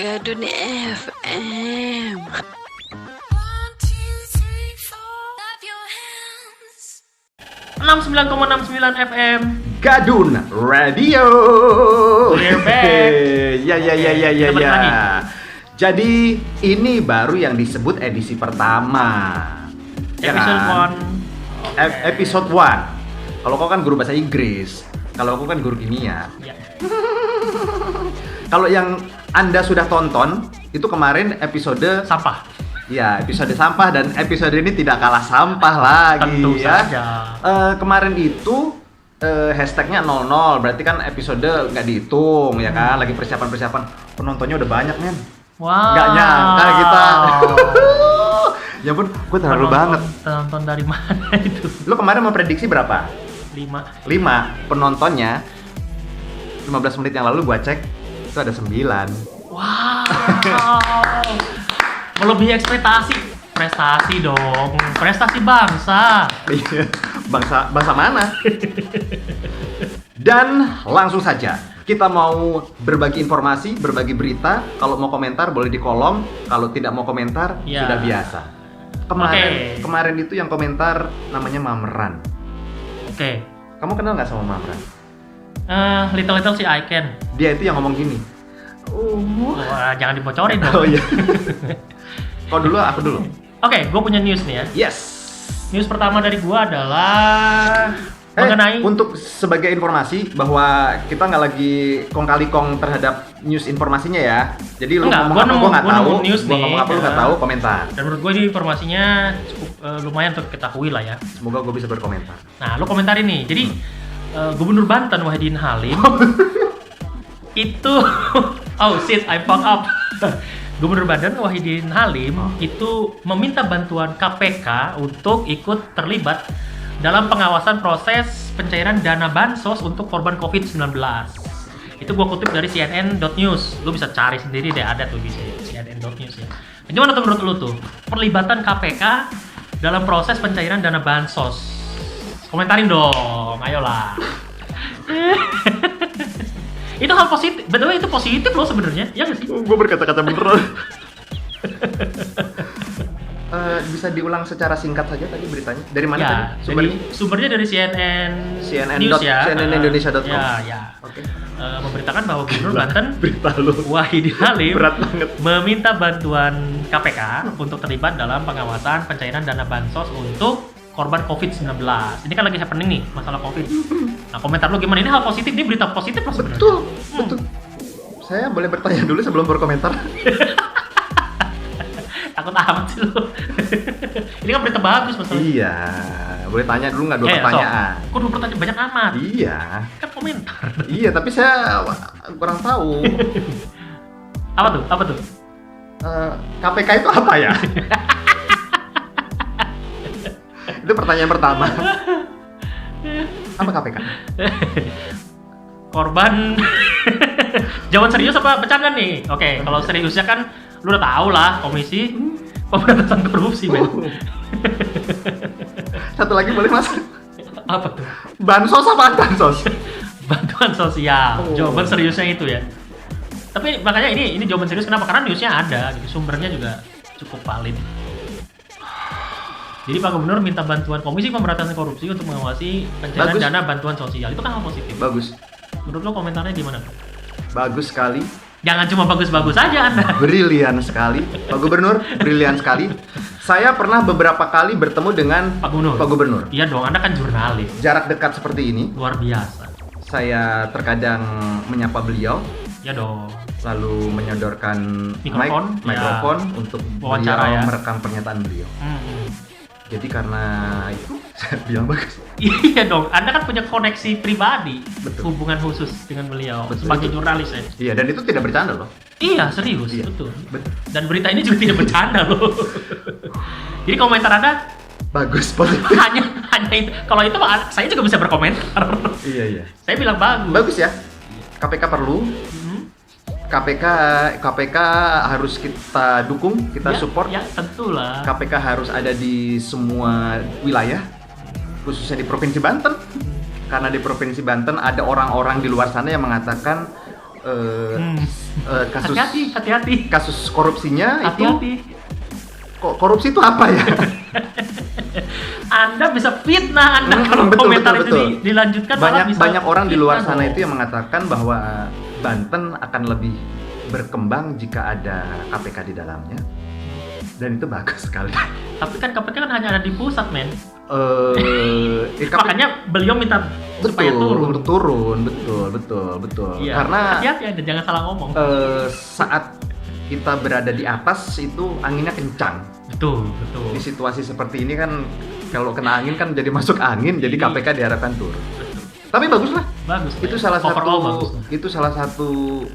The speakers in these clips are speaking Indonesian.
Gadun FM. Enam 9,69 FM Gadun Radio. We're back. Ya. Kita balik lagi. Jadi ini baru yang disebut edisi pertama. Ya Episode kan? 1. Episode 1. Kalau kau kan guru bahasa Inggris, kalau aku kan guru kimia. Ya. Kalau yang Anda sudah tonton itu kemarin episode Sampah. ya, episode sampah, dan episode ini tidak kalah sampah lagi. Tentu ya. saja. Kemarin itu hashtagnya 00, berarti kan episode nggak dihitung ya kan, lagi persiapan. Penontonnya udah banyak men. Wow. Nggak nyangka kita. Ya ampun, gue terlalu banget. Penonton dari mana itu? Lo kemarin memprediksi berapa? 5. 5 penontonnya. 15 menit yang lalu gue cek itu ada 9. Wow. Melebihi ekspektasi. Prestasi dong. Prestasi bangsa. Iya, bangsa mana? Dan langsung saja kita mau berbagi informasi, berbagi berita. Kalau mau komentar boleh di kolom. Kalau tidak mau komentar Ya. sudah biasa. Kemarin itu yang komentar namanya Mamran. Oke. Kamu kenal nggak sama Mamran? Little si Icon. Dia itu yang ngomong gini. Wah, jangan dibocorin Oh dong. iya. Kau dulu, aku dulu. Oke, gue punya news nih ya. Yes. News pertama dari gue adalah mengenai Untuk sebagai informasi bahwa kita nggak lagi kong kali kong terhadap news informasinya ya. Jadi lu Enggak, ngomong gua apa nemu- gua nggak gua tahu. nemu news Gua nih, ngomong apa lu nggak ya. tahu, komentar. dan menurut gue ini informasinya cukup lumayan untuk ketahui lah ya. Semoga gue bisa berkomentar. Nah, lo komentarin nih. Jadi Gubernur Banten Wahidin Halim itu oh shit, I fuck up. Gubernur Banten Wahidin Halim itu meminta bantuan KPK untuk ikut terlibat dalam pengawasan proses pencairan dana bansos untuk korban COVID-19. Itu gua kutip dari CNN.news. Lu bisa cari sendiri deh, ada tuh di CNN.news ya. Gimana tuh menurut lu tuh perlibatan KPK dalam proses pencairan dana bansos? Komentarin dong, ayolah. Itu hal positif, betul, itu positif loh sebenarnya, ya nggak sih? Gue berkata-kata bener. Bisa diulang secara singkat saja tadi beritanya. Dari mana tadi? Sumbernya? Sumbernya dari CNN, CNN News ya. CNNindonesia.com. Ya. Oke. Memberitakan bahwa Gubernur Banten Berita lu. Wahidin Halim Berat banget. meminta bantuan KPK untuk terlibat dalam pengawasan pencairan dana bansos untuk korban COVID-19. Ini kan lagi happening nih, masalah COVID. Nah, komentar lu gimana? Ini hal positif, ini berita positif loh sebenarnya. Betul. Saya boleh bertanya dulu sebelum berkomentar? Takut amat sih lu. Ini kan berita bagus masalahnya. Iya. Boleh tanya dulu nggak 2 pertanyaan? Kok 2 pertanyaan banyak amat? Iya. Kan komentar. Iya, tapi saya kurang tahu. Apa tuh? KPK itu apa ya? Itu pertanyaan pertama. Apa KPK? Korban. Jawaban serius apa bercanda nih? Oke, kalau seriusnya kan lu udah tahu lah, Komisi Pemberantasan Korupsi, men. Satu lagi boleh mas? Apa tuh? Bansos apaan bansos? Bantuan sosial. Oh. Jawaban seriusnya itu ya. Tapi makanya ini jawaban serius kenapa? Karena newsnya ada, gitu. Sumbernya juga cukup valid. Jadi Pak Gubernur minta bantuan Komisi Pemberantasan Korupsi untuk mengawasi pencairan Bagus. dana bantuan sosial. Itu kan hal positif. Bagus. Menurut lo komentarnya gimana? Bagus sekali. Jangan cuma bagus-bagus aja Anda. Brilian sekali. Pak Gubernur, brilian sekali. Saya pernah beberapa kali bertemu dengan Pak Gubernur. Pak Gubernur. Iya dong, Anda kan jurnalis. Jarak dekat seperti ini. Luar biasa. Saya terkadang menyapa beliau, Ya dong. lalu menyodorkan Mikrofon, ya. mikrofon untuk Wawancara beliau ya. merekam pernyataan beliau. Jadi karena itu saya bilang bagus. Iya dong, Anda kan punya koneksi pribadi, Betul. hubungan khusus dengan beliau Betul, sebagai betul. jurnalis ya. Iya, dan itu tidak bercanda loh. Iya, serius, Iya. betul. Betul. Dan berita ini juga tidak bercanda loh. Jadi komentar Anda Bagus, positif. hanya itu. Kalau itu saya juga bisa berkomentar. Iya. Saya bilang bagus. Bagus ya. KPK perlu. Hmm. KPK harus kita dukung, kita support. Ya, tentulah. KPK harus ada di semua wilayah, khususnya di Provinsi Banten. Karena di Provinsi Banten ada orang-orang di luar sana yang mengatakan kasus Hati-hati. kasus korupsinya itu Hati-hati. korupsi itu apa ya? Anda bisa fitnah Anda kalau Betul, komentar betul, itu betul. dilanjutkan malah bisa Banyak orang di luar fitnah sana dong. itu yang mengatakan bahwa Banten akan lebih berkembang jika ada KPK di dalamnya, dan itu bagus sekali. Tapi kan KPK kan hanya ada di pusat, men. Makanya Makanya beliau minta supaya turun. betul. Iya. Karena Hati-hati Anda, jangan salah ngomong. saat kita berada di atas itu anginnya kencang. Betul. Di situasi seperti ini kan kalau kena angin kan jadi masuk angin, jadi Iya. KPK diharapkan turun. Tapi bagus lah. Bagus. Itu men. salah Overall bagus. salah satu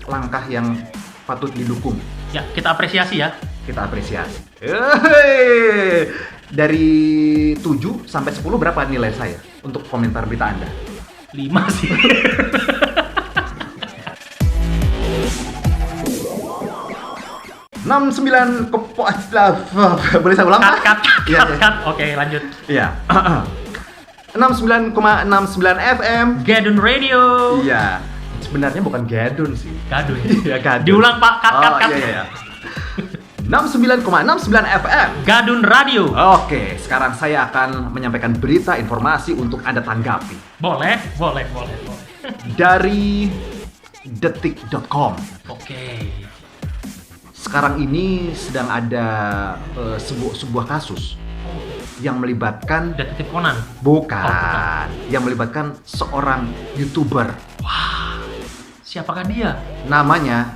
langkah yang patut didukung. Ya, kita apresiasi ya. Kita apresiasi. Hehehe. Dari 7 sampai 10 berapa nilai saya untuk komentar berita Anda? 5 sih. 69 boleh saya ulang? Pak? Cut. Iya, iya. Cut. Oke, lanjut. Iya. 69,69 FM. Gadun Radio. Iya. Sebenarnya bukan Gadun sih. Gadun. Iya, Gadun. Diulang, Pak. Cut. Oh, iya. 69,69 FM. Gadun Radio. Oke, sekarang saya akan menyampaikan berita informasi untuk Anda tanggapi. Boleh. Dari detik.com. Oke. Sekarang ini sedang ada sebuah kasus yang melibatkan Detektif Conan. bukan, yang melibatkan seorang YouTuber. Siapakah dia? Namanya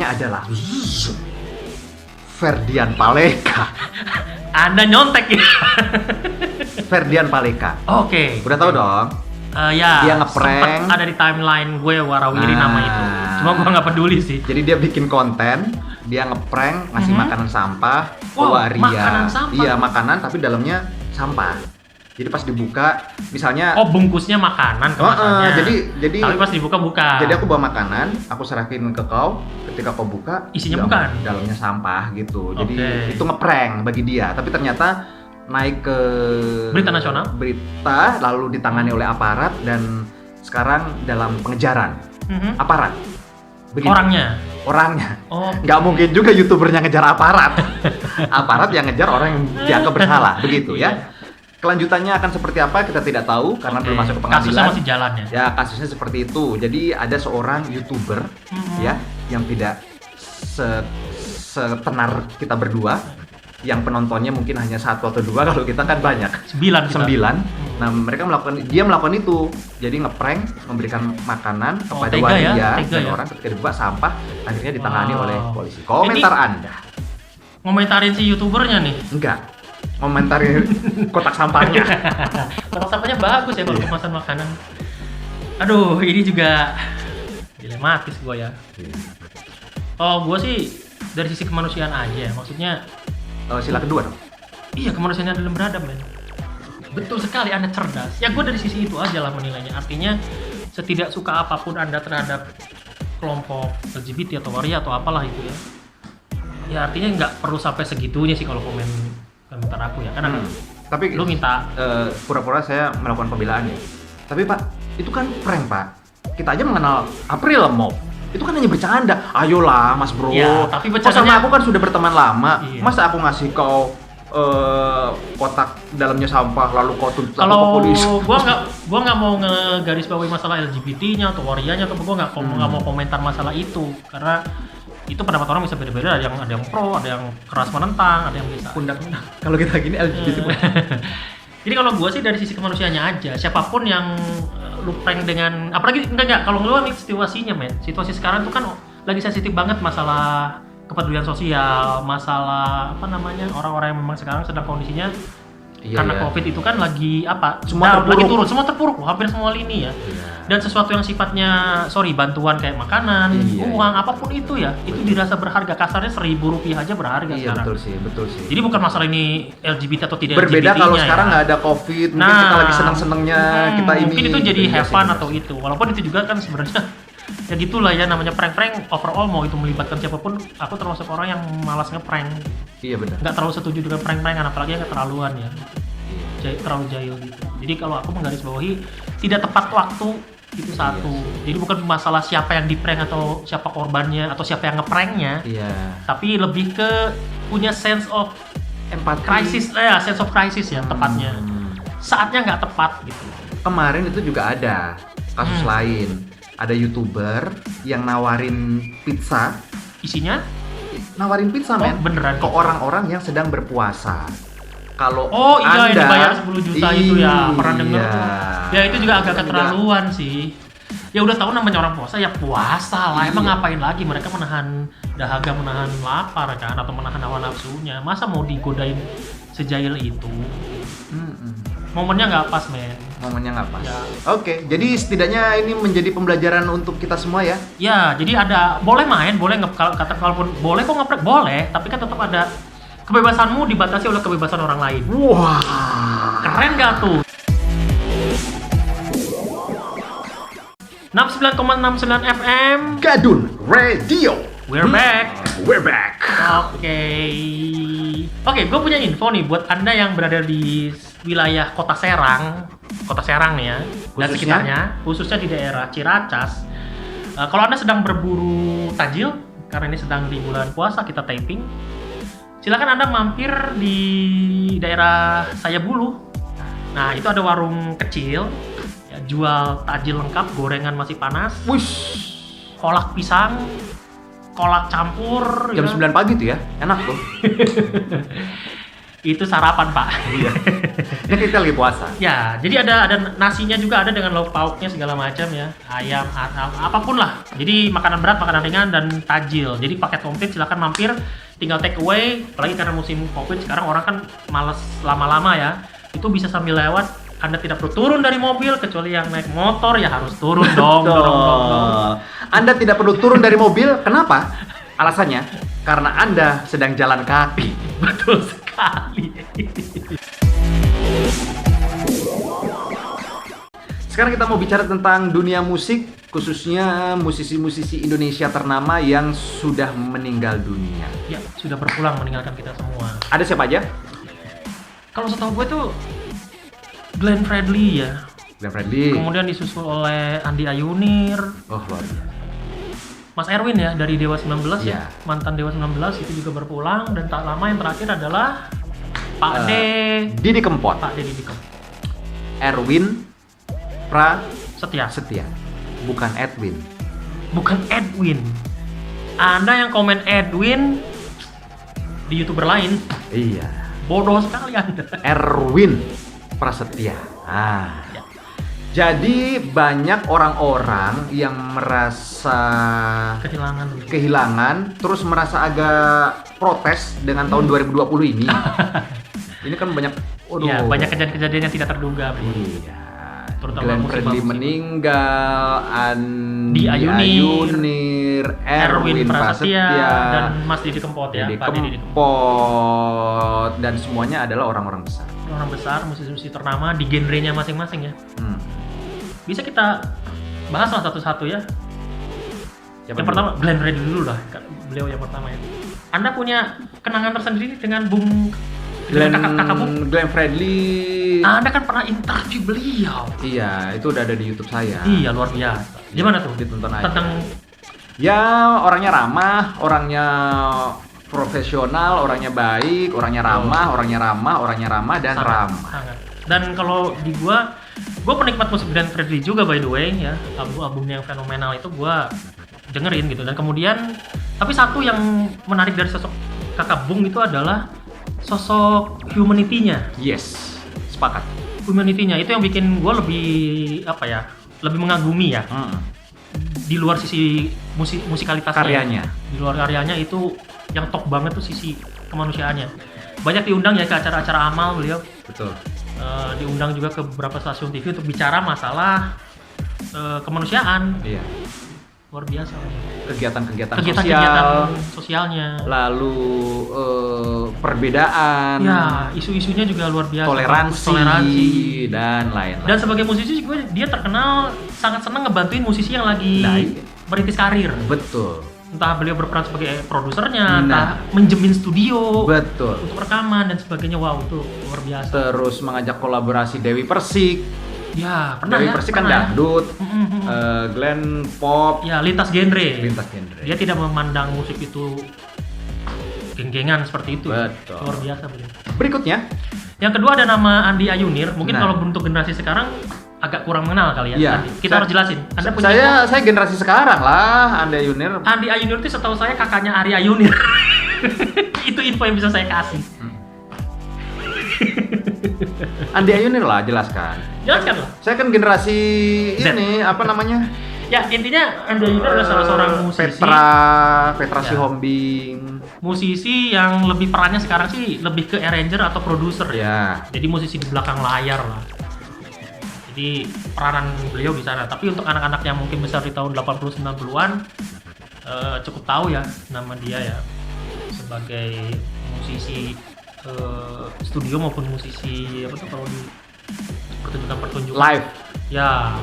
adalah Ferdian Paleka. Anda nyontek ya. Ferdian Paleka. Oke. Udah tahu dong? Ya. Dia ngeprank. Sempet ada di timeline gue warawiri Nah. nama itu. Cuma gue nggak peduli sih. Jadi dia bikin konten, dia ngeprank ngasih makanan sampah ke Wow, waria. makanan sampah? Iya, makanan tapi dalamnya sampah. Jadi pas dibuka, misalnya Oh, bungkusnya makanan kemasannya. jadi Tapi pas dibuka bukan. Jadi aku bawa makanan, aku serahin ke kau. Ketika kau buka, Isinya ya, bukan? dalamnya sampah gitu. Jadi Oke. itu ngeprank bagi dia. Tapi ternyata naik ke Berita nasional? Berita, lalu ditangani oleh aparat dan sekarang dalam pengejaran Mhm. aparat. Begitu. Orangnya. Oh, Nggak mungkin juga YouTubernya ngejar aparat. Aparat yang ngejar orang yang dianggap bersalah, begitu ya. Kelanjutannya akan seperti apa kita tidak tahu karena Oke. belum masuk ke pengadilan. Kasusnya masih jalan ya. Ya, kasusnya seperti itu. Jadi ada seorang YouTuber ya yang tidak setenar kita berdua, yang penontonnya mungkin hanya 1 atau 2, kalau kita kan banyak. 9 kita. 9. Nah, dia melakukan itu. Jadi ngeprank, memberikan makanan kepada tega waria ya, dan tega ya. orang ketika dibuka sampah akhirnya ditangani Wow. oleh polisi. Komentar Ini- Anda? Ngomentarin si YouTubernya nih. Enggak. Komentarin kotak sampahnya. Kotak sampahnya bagus ya kalau kemasan makanan. Aduh, ini juga dilematis gue ya. Oh, gue sih dari sisi kemanusiaan aja. Maksudnya, Sila kedua dong. iya, kemanusiaan adalah beradab, men. Betul sekali, Anda cerdas. Ya, gue dari sisi itu aja lah menilainya. Artinya, setidak suka apapun Anda terhadap kelompok LGBT atau waria atau apalah itu ya. Ya, artinya nggak perlu sampai segitunya sih kalau komentar aku ya. Karena Tapi lu minta pura-pura saya melakukan pembelaan ya. Tapi Pak, itu kan prank Pak. Kita aja mengenal April Mop. Itu kan hanya bercanda. Ayolah Mas Bro. Ya, tapi Kok sama bercandanya- aku kan sudah berteman lama. Iya. Masa aku ngasih kau kotak dalamnya sampah lalu kau tuntut aku ke kalau polisi? gua nggak mau ngegarisbawahi masalah LGBT-nya atau warianya, atau gua nggak mau komentar masalah itu karena itu pendapat orang bisa beda-beda. Ada yang pro, ada yang keras menentang, ada yang bisa Pundak. Kalau kita gini LGBT. Jadi kalau gue sih dari sisi kemanusiaannya aja, siapapun yang lu prank dengan, apalagi enggak kalau lu nih situasinya, men. Situasi sekarang tuh kan lagi sensitif banget masalah kepedulian sosial, masalah apa namanya, orang-orang yang memang sekarang sedang kondisinya karena COVID itu kan lagi apa? Semua terpuruk. lagi turun, semua terpuruk, hampir semua lini ya. Iya. Dan sesuatu yang sifatnya bantuan kayak makanan, Iya, uang, apapun itu ya, itu dirasa berharga. Kasarnya Rp1.000 aja berharga Iya, sekarang. betul sih. Jadi bukan masalah ini LGBT atau tidak Berbeda LGBT-nya kalau ya. sekarang nggak ada COVID, mungkin kita lagi seneng-senengnya kita ini. Mungkin itu jadi Iya have sih, fun bener atau sih. itu. Walaupun itu juga kan sebenarnya ya gitulah ya, namanya prank-prank overall, mau itu melibatkan siapapun, aku termasuk orang yang malas ngeprank. Iya benar. Nggak terlalu setuju dengan prank-prankan, apalagi yang keterlaluan ya. Terlalu jahil gitu. Jadi kalau aku menggarisbawahi tidak tepat waktu Itu satu. Jadi bukan masalah siapa yang di-prank atau siapa korbannya atau siapa yang nge-pranknya. Iya. Tapi lebih ke punya sense of Empati. sense of crisis ya tepatnya. Saatnya nggak tepat gitu. Kemarin itu juga ada kasus lain. Ada YouTuber yang nawarin pizza. Isinya? Nawarin pizza, men. Beneran? Ke orang-orang yang sedang berpuasa. Kalau iya, Anda yang dibayar 10 juta itu ya, pernah denger Iya. tuh. Ya itu juga agak keterlaluan sih. Ya udah tahu namanya orang puasa, ya puasa lah. Emang ngapain lagi, mereka menahan dahaga, menahan lapar kan, atau menahan hawa nafsunya. Masa mau digodain sejail itu? Momennya nggak pas, men. Momennya nggak pas. Ya. Oke, jadi setidaknya ini menjadi pembelajaran untuk kita semua ya. Ya, jadi ada, boleh main, boleh kalaupun boleh kok ngeprank, boleh, tapi kan tetap ada kebebasanmu dibatasi oleh kebebasan orang lain. Wah, Keren gak tuh? 69,69 FM. Gadun Radio. We're back. We're back. Oke, gue punya info nih buat Anda yang berada di wilayah Kota Serang nih ya, dan sekitarnya, khususnya di daerah Ciracas. Kalau Anda sedang berburu tajil, karena ini sedang di bulan puasa kita taping, silakan Anda mampir di daerah Sayabulu. Nah, itu ada warung kecil, ya, jual tajil lengkap, gorengan masih panas, Wush, kolak pisang, kolak campur. jam ya. 9 pagi tuh ya, enak tuh. Itu sarapan, Pak. Iya. Ini kita lagi puasa. Ya, jadi ada nasinya juga, ada dengan lauk pauknya segala macam ya, ayam, apapun lah. Jadi makanan berat, makanan ringan, dan tajil. Jadi paket komplit, silakan mampir, tinggal take away. Apalagi karena musim COVID sekarang orang kan males lama-lama ya. Itu bisa sambil lewat. Anda tidak perlu turun dari mobil, kecuali yang naik motor ya harus turun dong. Dorong. Anda tidak perlu turun dari mobil. Kenapa? Alasannya karena Anda sedang jalan kaki. Betul sekali. Sekarang kita mau bicara tentang dunia musik, khususnya musisi-musisi Indonesia ternama yang sudah meninggal dunia. Ya, sudah berpulang meninggalkan kita semua. Ada siapa aja? Kalau setahu gue tuh Glenn Fredly ya. Glenn Fredly. Kemudian disusul oleh Andi Ayunir, Oh, luar biasa. Mas Erwin ya dari Dewa 19 Iya. ya. Mantan Dewa 19 itu juga berpulang, dan tak lama yang terakhir adalah Pak D. Didi Kempot. Pak D Didi Kempot. Erwin Setia. Setia. Bukan Edwin. Bukan Edwin. Anda yang komen Edwin di YouTuber lain, Iya. bodoh sekali Anda. Erwin Prasetya. Ah. Ya. Jadi banyak orang-orang yang merasa kehilangan, terus merasa agak protes dengan tahun 2020 ini. Ini kan banyak, Ya, banyak kejadian-kejadian yang tidak terduga. Iya. Terutama Glenn musibah-musibah. Fredly meninggal, Andi Ayunir, Ayunir, Erwin Prasetya, dan Mas Didi Kempot ya. Didi Pak Didi Kempot. Kempot, dan semuanya adalah orang-orang besar. Orang besar, musisi-musisi ternama di genrenya masing-masing ya. Bisa kita bahas lah satu-satu ya. Yang pertama Glenn Fredly dulu lah, beliau yang pertama ya. Anda punya kenangan tersendiri dengan kakak Bung? Glenn Fredly. Anda kan pernah interview beliau. Iya, itu udah ada di YouTube saya. Iya, luar biasa. Gimana tuh? Ditonton aja. Tentang Ya, orangnya ramah, orangnya profesional, orangnya baik, orangnya ramah, dan ramah. sangat. Dan kalau di gua penikmat musik Glenn Fredly juga by the way ya. Album-albumnya yang fenomenal itu gua dengerin gitu. Dan kemudian tapi satu yang menarik dari sosok Kakak Bung itu adalah sosok humanity-nya. Yes, sepakat. Humanity-nya itu yang bikin gue lebih lebih mengagumi ya. Di luar sisi musikalitasnya, Karyanya. Di luar karyanya itu yang top banget tuh sisi kemanusiaannya. Banyak diundang ya ke acara-acara amal beliau. Betul. Diundang juga ke beberapa stasiun TV untuk bicara masalah kemanusiaan. Iya. Luar biasa. Kegiatan-kegiatan sosialnya. Lalu perbedaan. Ya, isu-isunya juga luar biasa. Toleransi dan lain-lain. Dan sebagai musisi juga dia terkenal sangat senang ngebantuin musisi yang lagi merintis karir. Betul. Entah beliau berperan sebagai produsernya, entah menjemin studio. Betul. Untuk rekaman dan sebagainya. Wow, itu luar biasa. Terus mengajak kolaborasi Dewi Persik. Ya, pernah Dewi ya. Persik kan pernah ya. dangdut, Glenn pop, Ya, lintas genre. lintas genre. Dia tidak memandang musik itu geng-gengan seperti itu. ya. Betul. Luar biasa beliau. Berikutnya, Yang kedua ada nama Andi Ayunir. Mungkin Nah. kalau bentuk generasi sekarang agak kurang mengenal kali ya. Iya. Andi. Kita harus jelasin. Anda punya saya generasi sekarang lah, Anda Yunir. Andi Ayunir itu setahu saya kakaknya Ari Ayunir. Itu info yang bisa saya kasih. Andi Ayunir lah, jelaskan. Jelaskan lah. Saya kan generasi Z. ini apa namanya? Ya intinya Andi Ayunir adalah salah seorang musisi. Petra Ya. Sihombing. Musisi yang lebih perannya sekarang sih lebih ke arranger atau produser ya. Ya. Jadi musisi di belakang layar lah. Jadi peranan beliau di sana. Tapi untuk anak-anak yang mungkin besar di tahun 80-90-an cukup tahu ya nama dia ya sebagai musisi studio maupun musisi apa tuh kalau di pertunjukan Live. ya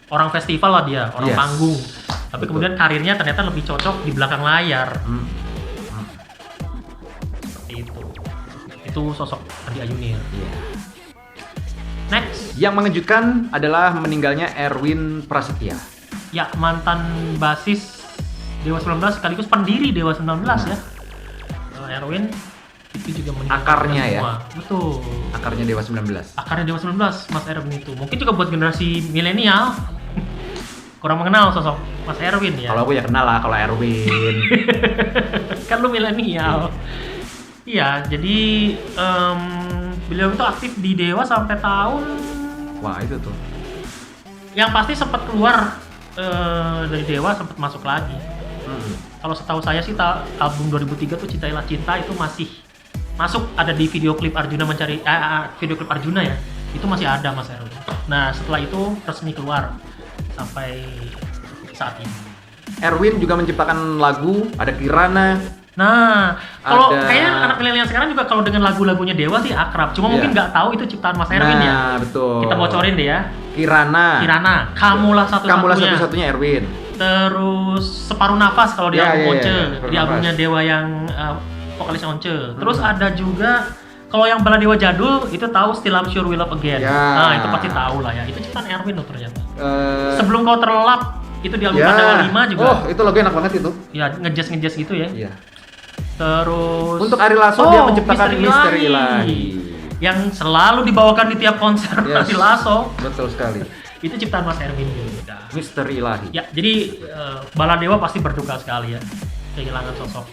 orang festival lah dia, orang Yes. panggung. Tapi Betul. kemudian karirnya ternyata lebih cocok di belakang layar. Seperti itu. Itu sosok Andi Ayunir. Iya. Next, Yang mengejutkan adalah meninggalnya Erwin Prasetya. ya mantan basis Dewa 19 sekaligus pendiri Dewa 19 ya. Erwin itu juga meninggalkan Akarnya ya? semua. Betul. Akarnya Dewa 19. Akarnya Dewa 19 Mas Erwin itu. Mungkin juga buat generasi milenial kurang mengenal sosok Mas Erwin ya. Kalau aku ya kenal lah kalau Erwin. Kan lu milenial. Iya, jadi beliau itu aktif di Dewa sampai tahun Wah, itu tuh. yang pasti sempat keluar dari Dewa, sempat masuk lagi. Kalau setahu saya sih album 2003 tuh Cintailah Cinta itu masih masuk, ada di video klip Arjuna mencari video klip Arjuna ya. Itu masih ada Mas Erwin. Nah, setelah itu resmi keluar sampai saat ini. Erwin juga menciptakan lagu, ada Kirana. Nah, kalau Ada- kayaknya anak milenial sekarang juga kalau dengan lagunya Dewa sih akrab. Cuma mungkin Iya. nggak tahu itu ciptaan Mas Erwin ya. Nah, betul. Kita bocorin deh ya. Kirana. Kirana, Kamulah Satu-Satunya. Kamulah satu-satunya Erwin. Terus Separuh Nafas kalau di Ya, album ya, Once, ya, Separuh di albumnya Nafas. Dewa yang vokalis Once. Terus ada juga kalau yang bala Dewa jadul itu tahu Still I'm Sure We Love Again. Ya. Nah, itu pasti tahu lah ya. Itu ciptaan Erwin loh ternyata. Eh, Sebelum Kau Terlelap itu di album ya. Pandawa 5 juga. Oh, itu lagu enak banget itu. Ya, ngejazz gitu ya. Iya. Terus Untuk Ari Lasso dia menciptakan Misteri Ilahi. yang selalu dibawakan di tiap konser Yes. Ari Lasso. Betul sekali. Itu ciptaan Mas Erwin juga. Misteri Ilahi. Ya, jadi Bala Dewa pasti berduka sekali ya kehilangan sosok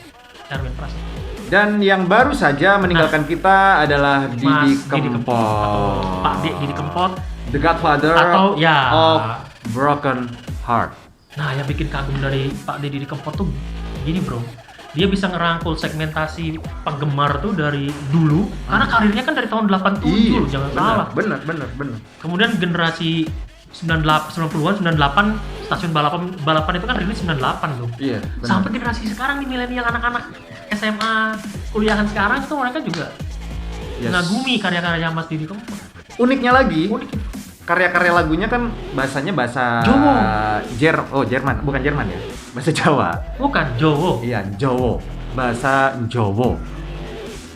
Erwin Prasetya. Dan yang baru saja meninggalkan kita adalah Didi Mas Didi Kempot. atau Pak Didi Kempot. The Godfather Atau, ya. of Broken Heart. Nah, yang bikin kagum dari Pak Didi Kempot tuh gini bro, dia bisa ngerangkul segmentasi penggemar tuh dari dulu, karena karirnya kan dari tahun 87 loh, jangan salah. Bener. Kemudian generasi 90-an, 98 stasiun balapan itu kan rilis 98 loh. Iya, bener. Sampai generasi sekarang nih milenial anak-anak SMA kuliahan sekarang itu mereka juga Yes. mengagumi karya-karya Mas Didi Kempot. Uniknya lagi, Unik. karya-karya lagunya kan bahasanya bahasa Jawa. Jerman, bukan Jerman ya. Bahasa Jawa. Bukan Jowo. Iya, Jawa. Bahasa Jawa.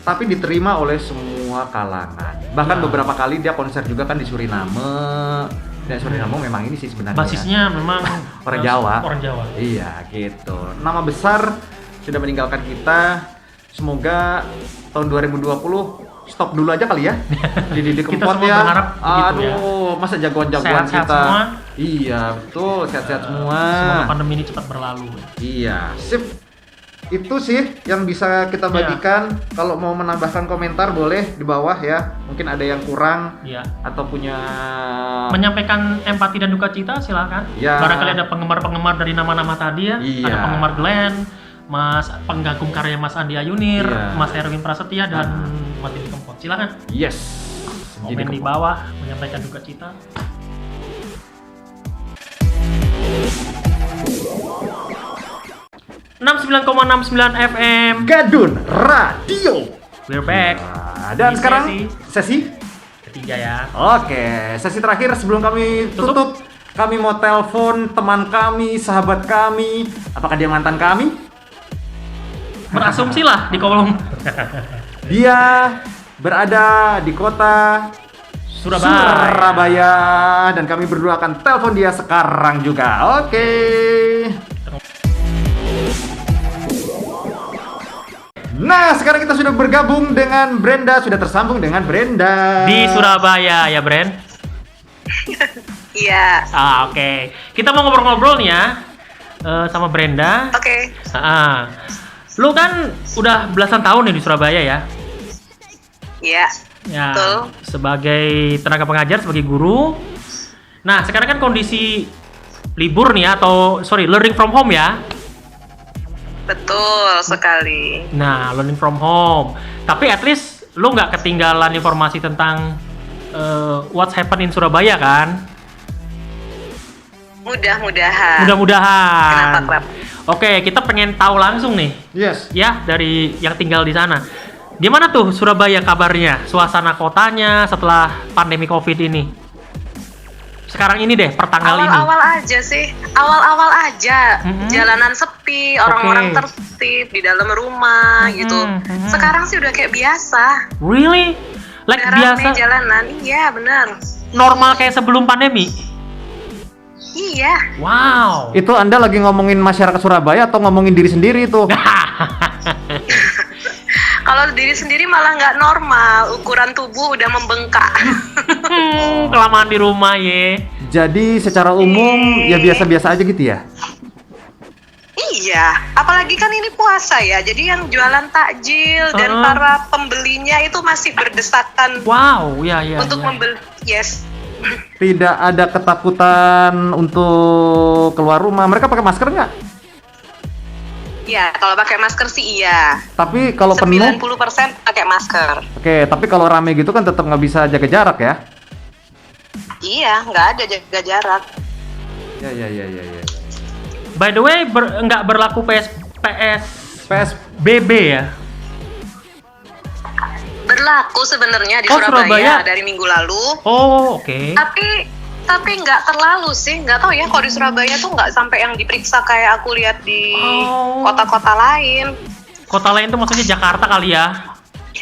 Tapi diterima oleh semua kalangan. Bahkan Ya. beberapa kali dia konser juga kan di Suriname. Dan Suriname memang ini sih sebenarnya. Basisnya memang Orang Jawa. Orang Jawa. Iya, gitu. Nama besar sudah meninggalkan kita. Semoga tahun 2020 stop dulu aja kali ya. Di Didi Kita Kempot semua ya. berharap begitu ya. Aduh, masa jagoan-jagoan Sehat-sehat kita. semua. Iya, betul, sehat-sehat semua. Semoga pandemi ini cepat berlalu. Iya, sip. Itu sih yang bisa kita bagikan. Kalau mau menambahkan komentar boleh di bawah ya. Mungkin ada yang kurang Iya. atau punya Menyampaikan empati dan duka cita silakan. Ya. Barangkali ada penggemar-penggemar dari nama-nama tadi ya. Iya. Ada penggemar Glenn, Mas penggabung karya Mas Andi Ayunir, Iya. Mas Erwin Prasetya dan Mas Didi Kempot. Silakan yes. komen Didi di Kempot. bawah menyampaikan duka cita. FM. Gadun Radio. We're back. Nah, dan Di sekarang sesi ketiga ya. Oke, sesi terakhir sebelum kami tutup, kami mau telepon teman kami, sahabat kami. Apakah dia mantan kami? Berasumsi lah di kolom. Dia berada di kota Surabaya. Dan kami berdua akan telepon dia sekarang juga. Oke. Nah, sekarang kita sudah bergabung dengan Brenda, sudah tersambung dengan Brenda Di Surabaya ya, Bren? Iya. Oke. Kita mau ngobrol-ngobrol nih ya sama Brenda. Oke. Lu kan udah belasan tahun nih di Surabaya ya? Iya. Ya, Betul. sebagai tenaga pengajar, sebagai guru. Nah, sekarang kan kondisi libur nih ya, atau learning from home ya? Betul sekali. Nah, learning from home. Tapi at least lu nggak ketinggalan informasi tentang what's happen in Surabaya kan? Mudah-mudahan. Mudah-mudahan. Kenapa, Krab? Oke, kita pengen tahu langsung nih. Yes. Ya, dari yang tinggal di sana. Gimana tuh Surabaya kabarnya? Suasana kotanya setelah pandemi Covid ini? Sekarang ini deh, pertanggal ini. Awal-awal aja. Jalanan sepi, orang-orang tertib di dalam rumah gitu. Sekarang sih udah kayak biasa. Really? Like Udah biasa? rame jalanan. Iya, benar. Normal kayak sebelum pandemi? Iya. Wow. Itu Anda lagi ngomongin masyarakat Surabaya atau ngomongin diri sendiri itu? Kalau diri sendiri malah nggak normal, ukuran tubuh udah membengkak. Kelamaan di rumah ye. Jadi secara umum ya biasa-biasa aja gitu ya? Iya, apalagi kan ini puasa ya, jadi yang jualan takjil dan para pembelinya itu masih berdesakan Wow, ya. untuk membeli. Yes. Tidak ada ketakutan untuk keluar rumah. Mereka pakai masker nggak? Ya, kalau pakai masker sih iya. Tapi kalau penuh? 90% pakai masker. Oke, tapi kalau rame gitu kan tetap nggak bisa jaga jarak ya? Iya, nggak ada jaga jarak. Ya. By the way, nggak berlaku PSBB ya? Berlaku sebenarnya di Surabaya Surabaya dari minggu lalu. Oh, oke. Tapi nggak terlalu sih, nggak tahu ya kalau di Surabaya tuh nggak sampai yang diperiksa kayak aku lihat di kota-kota lain. Kota lain tuh maksudnya Jakarta kali ya?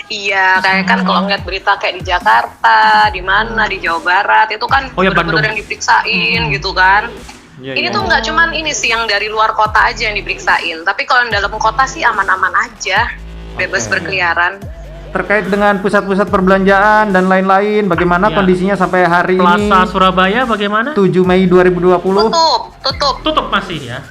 Iya, kayak kan kalau ngeliat berita kayak di Jakarta, di mana, di Jawa Barat, itu kan bener-bener yang diperiksain gitu kan. Ini tuh nggak cuman ini sih yang dari luar kota aja yang diperiksain, tapi kalau yang dalam kota sih aman-aman aja, bebas berkeliaran. Terkait dengan pusat-pusat perbelanjaan dan lain-lain, bagaimana kondisinya sampai hari ini? Plaza Surabaya bagaimana? 7 Mei 2020? Tutup Masih ya?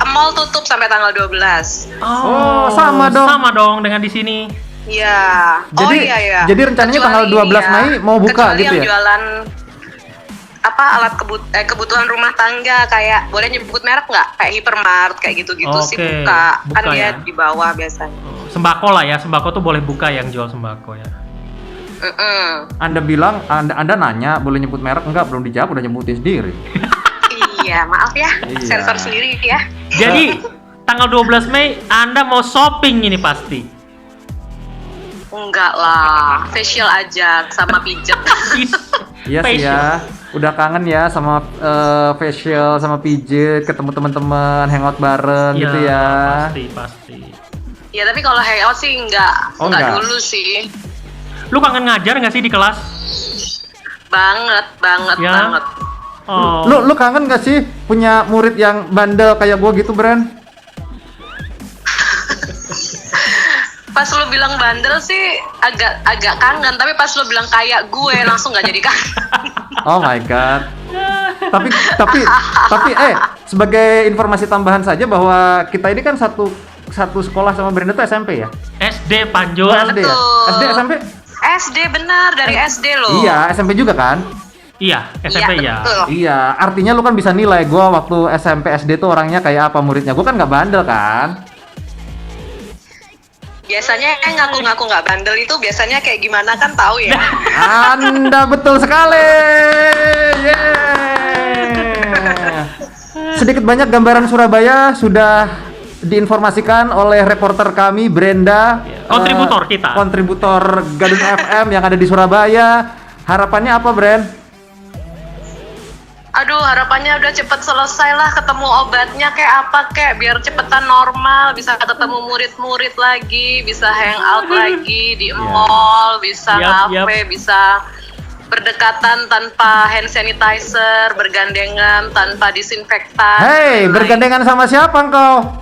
Mall tutup sampai tanggal 12. Oh, sama dong. Sama dong dengan di sini. Iya. Jadi rencananya tanggal 12 Mei mau buka kecuali gitu yang ya? jualan alat kebutuhan rumah tangga, kayak boleh nyebut merek nggak? Kayak Hypermart kayak gitu-gitu sih buka. Kan dia di bawah biasanya. Sembako lah ya, sembako tuh boleh buka yang jual sembako ya. Anda bilang, Anda nanya boleh nyebut merek enggak? Belum dijawab udah nyebutin sendiri. Iya, maaf ya, sensor sendiri ya. Jadi tanggal 12 Mei Anda mau shopping ini pasti? Enggak lah, facial aja sama pijet. Iya sih ya, udah kangen ya sama facial sama pijit, ketemu teman-teman, hangout bareng gitu ya. Pasti. Ya tapi kalau hangout sih enggak dulu sih. Lu kangen ngajar nggak sih di kelas? Banget. Oh. Lu kangen gak sih punya murid yang bandel kayak gua gitu, Bran? Pas lu bilang bandel sih agak kangen, tapi pas lu bilang kayak gue langsung nggak jadi kangen. Oh my god. Tapi sebagai informasi tambahan saja bahwa kita ini kan satu sekolah sama Brenda tuh SMP ya? SD Panjol. SD ya? SD SMP? SD benar, dari SD loh. Iya, SMP juga kan? Iya, SMP ya. Betul. Iya, artinya lu kan bisa nilai gua waktu SMP SD tuh orangnya kayak apa muridnya. Gua kan nggak bandel kan? Biasanya yang ngaku-ngaku nggak bandel itu biasanya kayak gimana kan tahu ya. Anda betul sekali. Yeah. Sedikit banyak gambaran Surabaya sudah diinformasikan oleh reporter kami Brenda, kontributor kita. Kontributor Gadun FM yang ada di Surabaya. Harapannya apa, Bren? Aduh, harapannya udah cepet selesai lah, ketemu obatnya kayak apa kayak biar cepetan normal, bisa ketemu murid-murid lagi, bisa hangout lagi di mall, bisa ngafe, bisa berdekatan tanpa hand sanitizer, bergandengan tanpa disinfektan. Hei, bergandengan sama siapa engkau?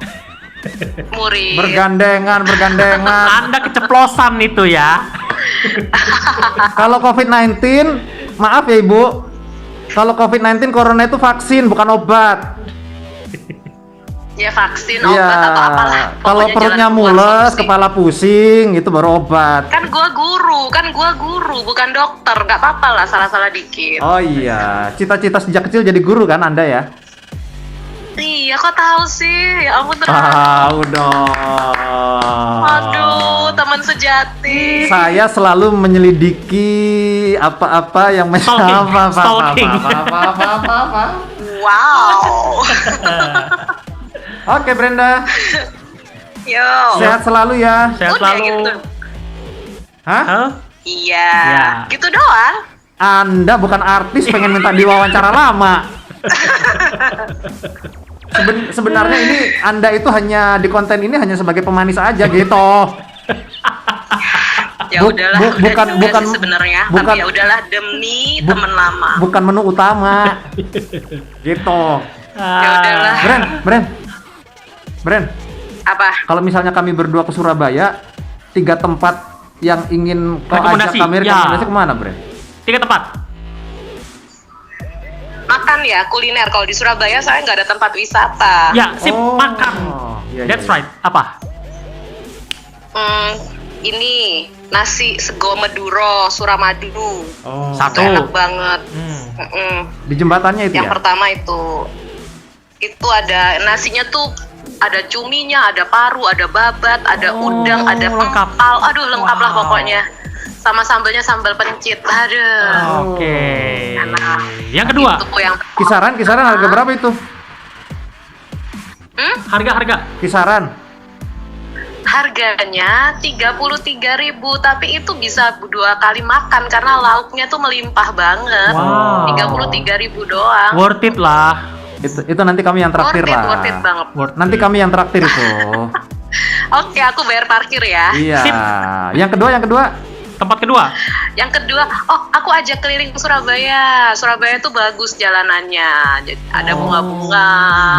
Murid. Bergandengan. Anda keceplosan itu ya. Kalau COVID-19, maaf ya Ibu. Kalau COVID-19 corona itu vaksin, bukan obat. Ya vaksin, obat atau apalah. Kalau Pokoknya perutnya jangan mules, konsumsi. kepala pusing, itu baru obat. Kan gua guru, bukan dokter. Gak apa-apa lah salah-salah dikit. Oh iya, cita-cita sejak kecil jadi guru kan Anda ya? Iya, kok tahu sih? Ya ampun, Tahu dong. aduh, teman sejati. Saya selalu menyelidiki apa-apa yang Stalking. Wow. Oke Brenda, Yo. sehat selalu ya. Sehat Udah selalu. gitu. Hah? Hah? Iya. Ya. Gitu doang. Anda bukan artis pengen minta diwawancara lama. Sebenarnya ini Anda itu hanya di konten ini hanya sebagai pemanis aja gitu. Ya Bu- udahlah, bu- udah bukan- juga bukan- sih sebenarnya. bukan- Tapi ya udahlah demi teman lama. Bukan menu utama. Gitu. Ya udahlah. Bren, Apa? kalau misalnya kami berdua ke Surabaya, 3 tempat yang ingin kau ajak Rekomendasi, kami ya. rekomendasi kemana, Bren? 3 tempat. Makan ya, kuliner. Kalau di Surabaya saya nggak ada tempat wisata. Ya, sip, Oh, makan. iya, That's iya. right. Apa? Ini nasi sego Meduro Suramadu. Oh. Satu. Itu enak banget. Hmm. Di jembatannya itu Yang ya? pertama itu ada nasinya tuh ada cuminya, ada paru, ada babat, ada udang, ada lengkap. empal. Aduh, lengkap lah Wow. pokoknya. Sama sambelnya sambal pencit. Aduh. Oke. Enak. Yang kedua, Itu yang Kisaran harga berapa itu? harga. Kisaran. harganya 33.000, tapi itu bisa 2 kali makan karena lauknya tuh melimpah banget. Wow. 33.000 doang. Worth it lah. Itu nanti kami yang traktir lah. Worth it banget. Nanti kami yang traktir itu. Oke, aku bayar parkir ya. Iya. Sip. Yang kedua. Tempat kedua. Yang kedua, aku ajak keliling ke Surabaya. Surabaya tuh bagus jalanannya. Jadi ada bunga-bunga.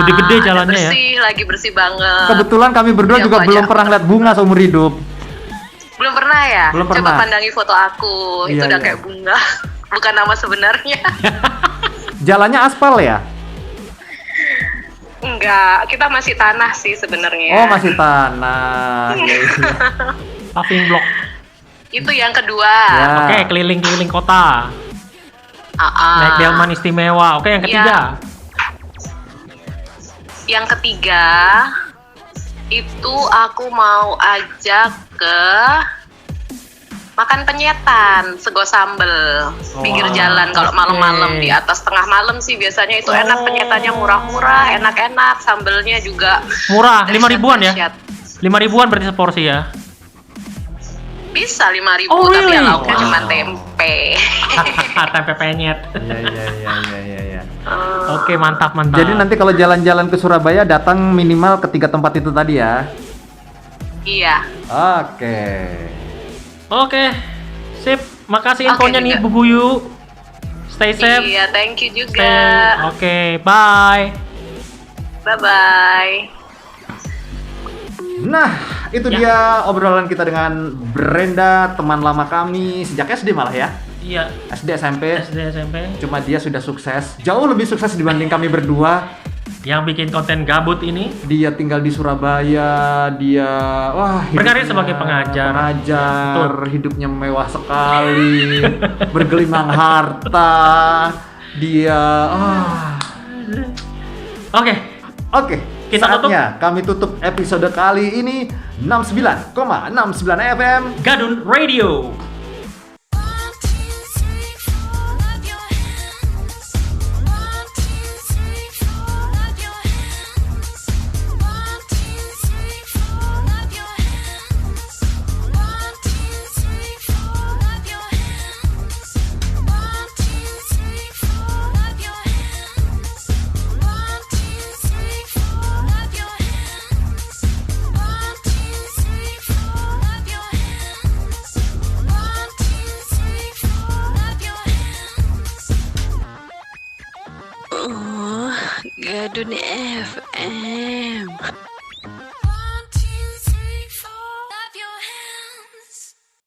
Gede-gede ada jalannya ya? bersih, lagi bersih banget. Kebetulan kami berdua Iya, juga aku belum ajak. pernah lihat bunga seumur hidup. Belum pernah ya? Belum Coba pernah. pandangi foto aku. Itu Iya, udah iya. kayak bunga. Bukan nama sebenarnya. Jalannya aspal ya? Enggak, kita masih tanah sih sebenarnya. Oh, masih tanah. Iya, iya. Paving block. Itu yang kedua. Ya. Oke, keliling-keliling kota. Naik delman istimewa. Oke, yang ketiga. Yang ketiga, itu aku mau ajak ke makan penyetan, sego sambel, pinggir jalan kalau malam-malam di atas tengah malam sih biasanya itu enak, penyetannya murah-murah, enak-enak, sambelnya juga Murah, 5.000-an ya? dahsyat. 5.000-an berarti seporsi ya. Bisa 5.000, Oh, tapi really? ya lauknya cuma Wow. tempe. Tempe penyet. Iya. Oke, mantap. Jadi nanti kalau jalan-jalan ke Surabaya datang minimal ke 3 tempat itu tadi ya. Iya. Oke. Sip. Makasih Oke infonya nih juga. Bu Guyu. Stay safe. Iya, thank you juga. Stay. Oke, bye. Bye-bye. Nah, itu Ya. dia obrolan kita dengan Brenda, teman lama kami sejak SD malah ya. Iya. SD SMP. SD SMP Cuma dia sudah sukses, jauh lebih sukses dibanding kami berdua. yang bikin konten gabut ini. Dia tinggal di Surabaya, dia Berkarir hidupnya sebagai pengajar. pengajar, Betul. hidupnya mewah sekali, bergelimang harta. Dia Oke. Oke, Kita saatnya kami tutup episode kali ini 69,69 FM. Gadun Radio. Gadun FM.